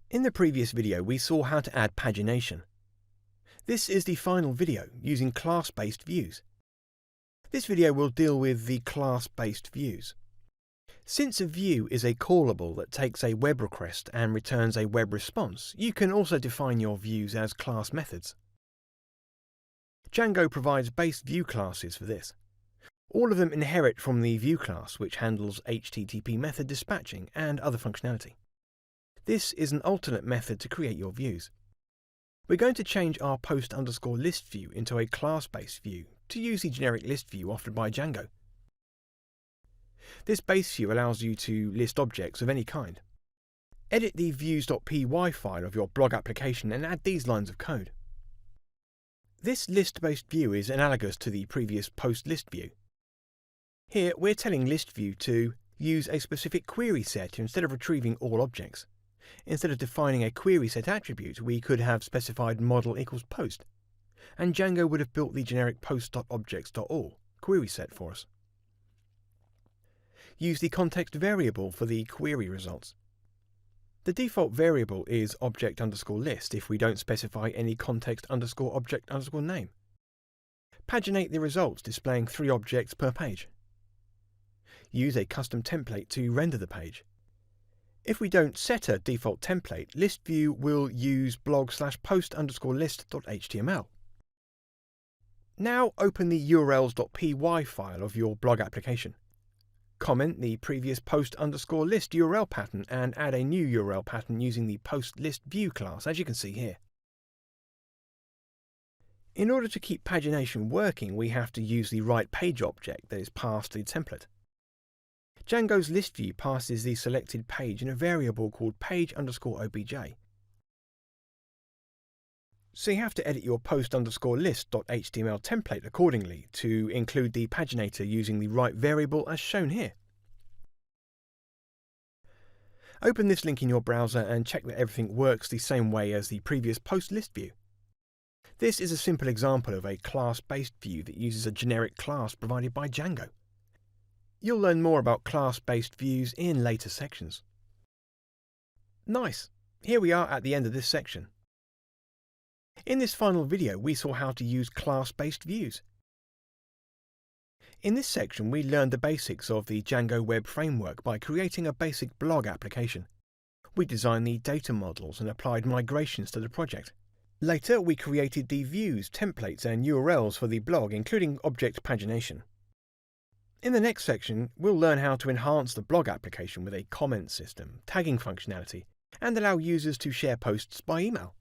In the previous video, we saw how to add pagination. This is the final video using class-based views. This video will deal with the class-based views. Since a view is a callable that takes a web request and returns a web response, you can also define your views as class methods. Django provides base view classes for this. All of them inherit from the view class, which handles HTTP method dispatching and other functionality. This is an alternate method to create your views. We're going to change our post_list view into a class-based view to use the generic list view offered by Django. This base view allows you to list objects of any kind. Edit the views.py file of your blog application and add these lines of code. This list-based view is analogous to the previous post-list view. Here, we're telling list view to use a specific query set instead of retrieving all objects. Instead of defining a query set attribute, we could have specified model equals post, and Django would have built the generic post.objects.all query set for us. Use the context variable for the query results. The default variable is object_list if we don't specify any context_object_name. Paginate the results displaying 3 objects per page. Use a custom template to render the page. If we don't set a default template, list view will use blog/post_list.html. Now open the urls.py file of your blog application. Comment the previous post_list URL pattern and add a new URL pattern using the post_list view class, as you can see here. In order to keep pagination working, we have to use the write page object that is passed to the template. Django's list view passes the selected page in a variable called page_obj. So you have to edit your post_list.html template accordingly to include the paginator using the write variable as shown here. Open this link in your browser and check that everything works the same way as the previous post-list view. This is a simple example of a class-based view that uses a generic class provided by Django. You'll learn more about class-based views in later sections. Nice! Here we are at the end of this section. In this final video, we saw how to use class-based views. In this section, we learned the basics of the Django Web Framework by creating a basic blog application. We designed the data models and applied migrations to the project. Later, we created the views, templates, and URLs for the blog, including object pagination. In the next section, we'll learn how to enhance the blog application with a comment system, tagging functionality, and allow users to share posts by email.